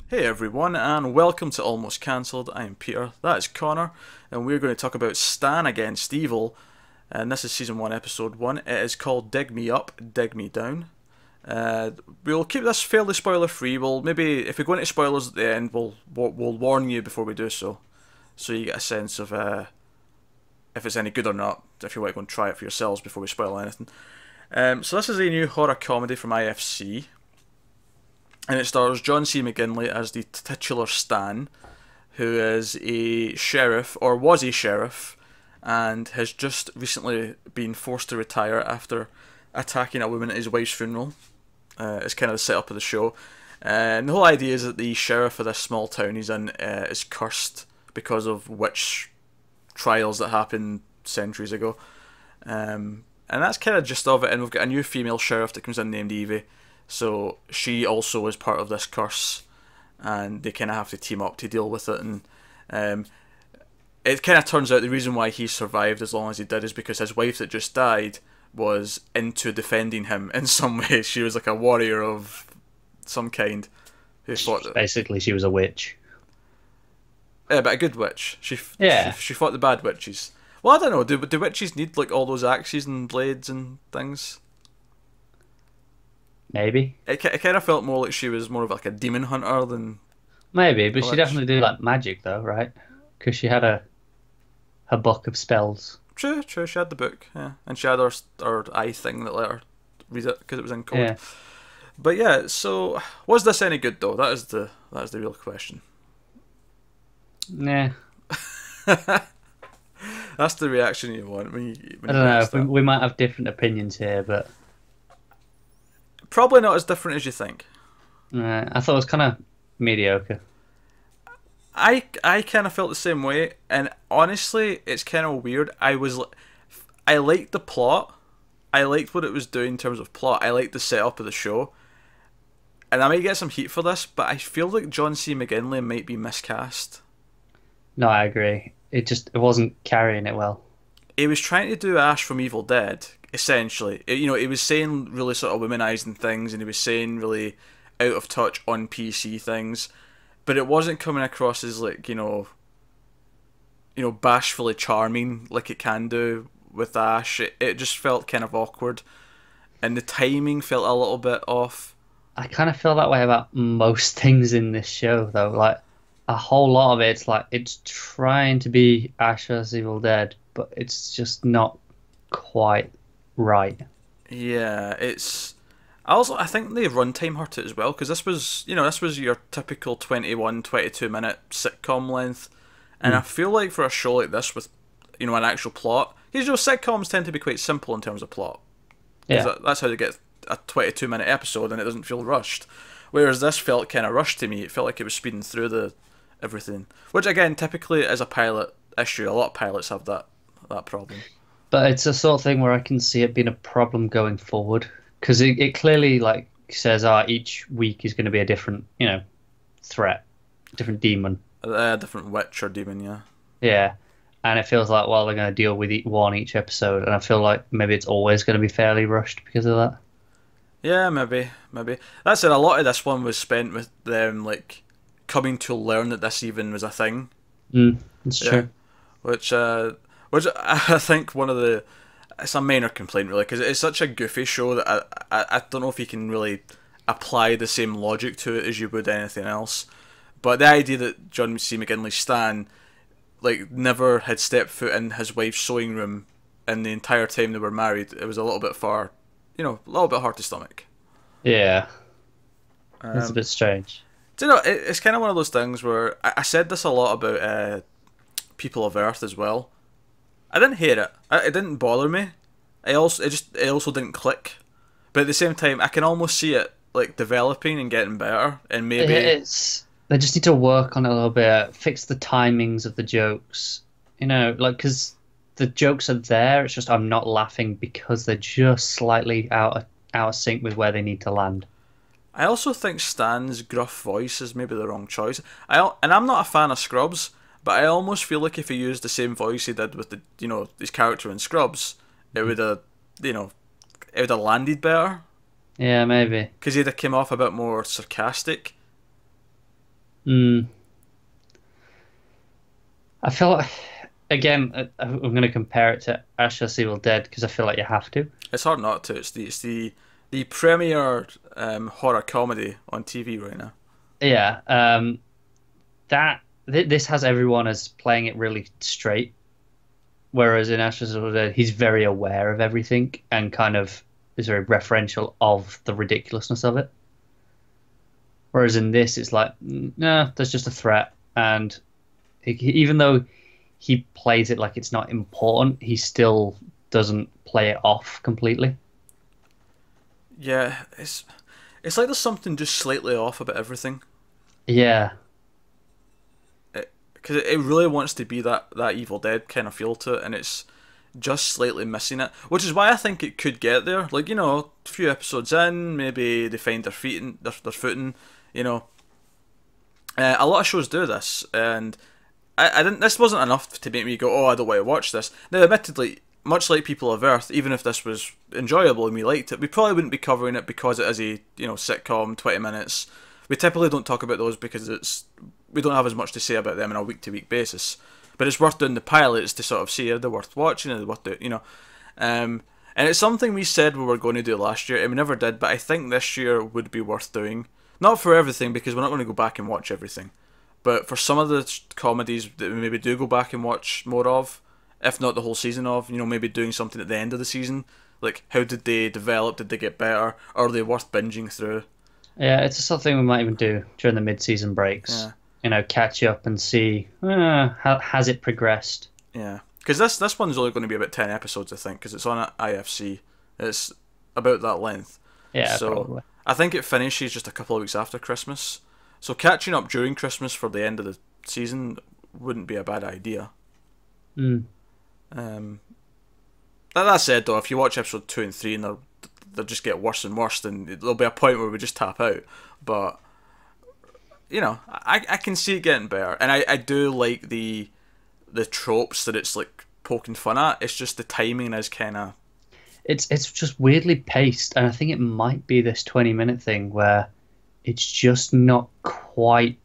Hey everyone, and welcome to Almost Cancelled. I am Peter, that is Connor, and we're going to talk about Stan Against Evil, and this is Season 1, Episode 1. It is called Dig Me Up, Dig Me Down. We'll keep this fairly spoiler free. We'll maybe, if we go into spoilers at the end, we'll warn you before we do so you get a sense of if it's any good or not, if you want to go and try it for yourselves before we spoil anything. So this is a new horror comedy from IFC. And it stars John C. McGinley as the titular Stan, who is a sheriff, or was a sheriff, and has just recently been forced to retire after attacking a woman at his wife's funeral. It's kind of the setup of the show. And the whole idea is that the sheriff of this small town he's in is cursed because of witch trials that happened centuries ago. And that's kind of just of it. And we've got a new female sheriff that comes in named Evie. So she also is part of this curse, and they kind of have to team up to deal with it. And it kind of turns out the reason why he survived as long as he did is because his wife that just died was into defending him in some way. She was like a warrior of some kind who fought. Basically, she was a witch. Yeah, but a good witch. She fought the bad witches. Well, I don't know. Do witches need like all those axes and blades and things? Maybe. It kind of felt more like she was more of like a demon hunter than... Maybe, but she definitely did like magic though, right? Because she had her book of spells. True, she had the book, yeah. And she had her eye thing that let her read it, because it was in code. Yeah. But yeah, so, was this any good though? That is the real question. Nah. That's the reaction you want when I don't know, we might have different opinions here, but... Probably not as different as you think. I thought it was kind of mediocre. I kind of felt the same way, and honestly, it's kind of weird. I liked the plot. I liked what it was doing in terms of plot. I liked the setup of the show. And I might get some heat for this, but I feel like John C. McGinley might be miscast. No, I agree. It wasn't carrying it well. He was trying to do Ash from Evil Dead, essentially. He was saying really sort of womanizing things, and he was saying really out of touch on PC things, but it wasn't coming across as like, bashfully charming like it can do with Ash. It just felt kind of awkward, and the timing felt a little bit off. I kind of feel that way about most things in this show, though. Like, a whole lot of it's like, it's trying to be Ash vs Evil Dead, but it's just not quite right. Yeah, it's... I think the runtime hurt it as well, because this was your typical 21, 22 minute sitcom length, and I feel like for a show like this with, an actual plot, because sitcoms tend to be quite simple in terms of plot. Yeah. That's how they get a 22 minute episode, and it doesn't feel rushed. Whereas this felt kind of rushed to me. It felt like it was speeding through everything, which again, typically is a pilot issue. A lot of pilots have that problem. But it's a sort of thing where I can see it being a problem going forward, because it clearly like says, each week is going to be a different, threat, different demon. A different witch or demon, yeah. Yeah, and it feels like, well, they're going to deal with one each episode, and I feel like maybe it's always going to be fairly rushed because of that. Yeah, maybe. That said, a lot of this one was spent with them like coming to learn that this even was a thing. It's true. Which I think it's a minor complaint really, because it's such a goofy show that I don't know if you can really apply the same logic to it as you would anything else. But the idea that John C. McGinley Stan like never had stepped foot in his wife's sewing room in the entire time they were married, it was a little bit far, a little bit hard to stomach. Yeah, it's a bit strange. It's kind of one of those things where I said this a lot about People of Earth as well. I didn't hate it. It didn't bother me. It also didn't click. But at the same time, I can almost see it like developing and getting better. And maybe they just need to work on it a little bit, fix the timings of the jokes. Because the jokes are there. It's just I'm not laughing because they're just slightly out of sync with where they need to land. I also think Stan's gruff voice is maybe the wrong choice. And I'm not a fan of Scrubs, but I almost feel like if he used the same voice he did with his character in Scrubs, it would have landed better. Yeah, maybe. Because he'd have come off a bit more sarcastic. Mm. I feel like, again, I'm going to compare it to Ash vs Evil Dead because I feel like you have to. It's hard not to. It's the premier horror comedy on TV right now. Yeah, this has everyone as playing it really straight, whereas in Ash vs Evil Dead, he's very aware of everything and kind of is very referential of the ridiculousness of it. Whereas in this, it's like, no, there's just a threat, and even though he plays it like it's not important, he still doesn't play it off completely. Yeah, it's like there's something just slightly off about everything. Yeah, Because it really wants to be that Evil Dead kind of feel to it, and it's just slightly missing it. Which is why I think it could get there. Like, a few episodes in, maybe they find their feet and their footing. You know, a lot of shows do this, and I didn't. This wasn't enough to make me go, "Oh, I don't want to watch this." Now, admittedly, much like People of Earth, even if this was enjoyable and we liked it, we probably wouldn't be covering it because it is a sitcom, 20 minutes. We typically don't talk about those because we don't have as much to say about them on a week to week basis. But it's worth doing the pilots to sort of see if they're worth watching, and they're worth doing, And it's something we said we were going to do last year, and we never did. But I think this year would be worth doing. Not for everything, because we're not going to go back and watch everything. But for some of the comedies that we maybe do go back and watch more of, if not the whole season of, maybe doing something at the end of the season. Like, how did they develop? Did they get better? Are they worth binging through? yeah, it's something we might even do during the mid-season breaks. Yeah. Catch up and see how has it progressed. Yeah. Because this one's only going to be about 10 episodes, I think, because it's on IFC. It's about that length. Yeah, so probably. I think it finishes just a couple of weeks after Christmas. So catching up during Christmas for the end of the season wouldn't be a bad idea. Mm. That said, though, if you watch episode 2 and 3 and they'll just get worse and worse, then there'll be a point where we just tap out. But I can see it getting better, and I do like the tropes that it's like poking fun at. It's just the timing is kind of. It's just weirdly paced, and I think it might be this 20-minute thing where it's just not quite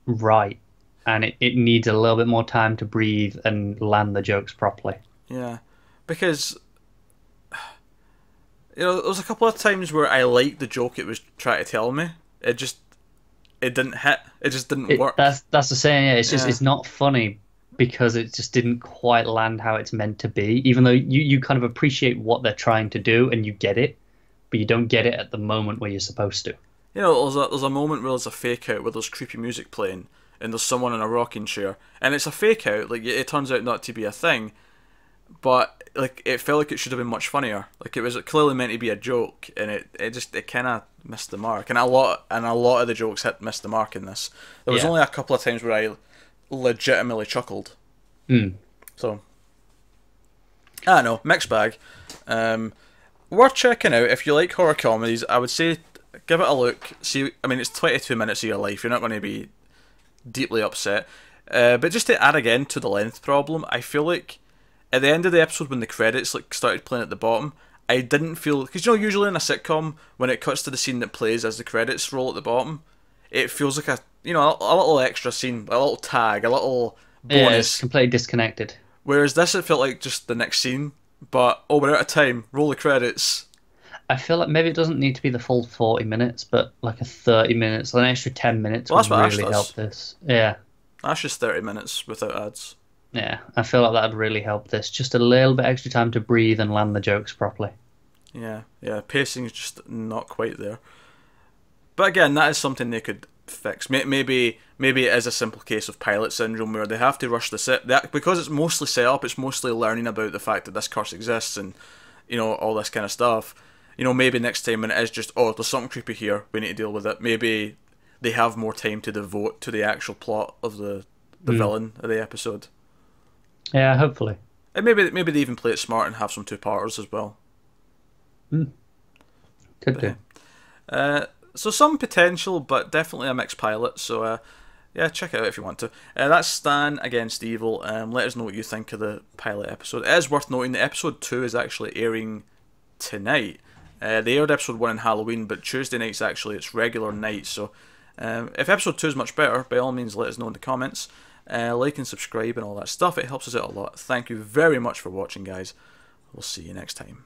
right, and it needs a little bit more time to breathe and land the jokes properly. Yeah, because there was a couple of times where I liked the joke it was trying to tell me. It didn't hit. It just didn't work. That's the saying. Yeah, it's just Yeah. it's not funny because it just didn't quite land how it's meant to be. Even though you kind of appreciate what they're trying to do and you get it, but you don't get it at the moment where you're supposed to. There's a moment where there's a fake out where there's creepy music playing and there's someone in a rocking chair, and it's a fake out. Like, it turns out not to be a thing, but like it felt like it should have been much funnier. Like, it was clearly meant to be a joke, and it kind of missed the mark. And a lot of the jokes missed the mark in this. There was only a couple of times where I legitimately chuckled. So I don't know, mixed bag. Worth checking out if you like horror comedies. I would say give it a look. See, I mean, it's 22 minutes of your life. You're not going to be deeply upset. But just to add again to the length problem, I feel like at the end of the episode when the credits started playing at the bottom, I didn't feel, because usually in a sitcom when it cuts to the scene that plays as the credits roll at the bottom, it feels like a little extra scene, a little tag, a little bonus. Yeah, it's completely disconnected. Whereas this, it felt like just the next scene. But we're out of time. Roll the credits. I feel like maybe it doesn't need to be the full 40 minutes, but like a 30 minutes, an extra 10 minutes would really help this. Yeah. That's just 30 minutes without ads. Yeah, I feel like that would really help this. Just a little bit extra time to breathe and land the jokes properly. Yeah. Pacing is just not quite there. But again, that is something they could fix. Maybe it is a simple case of pilot syndrome where they have to rush the set. Because it's mostly set up, it's mostly learning about the fact that this curse exists and, all this kind of stuff. Maybe next time when it is just, there's something creepy here, we need to deal with it. Maybe they have more time to devote to the actual plot of the villain of the episode. Yeah, hopefully. And maybe they even play it smart and have some two-parters as well. Could do. So some potential, but definitely a mixed pilot. So check it out if you want to. That's Stan Against Evill. Let us know what you think of the pilot episode. It is worth noting that episode 2 is actually airing tonight. They aired episode 1 on Halloween, but Tuesday night's actually its regular night. So If episode 2 is much better, by all means let us know in the comments. Like and subscribe and all that stuff. It helps us out a lot. Thank you very much for watching, guys. We'll see you next time.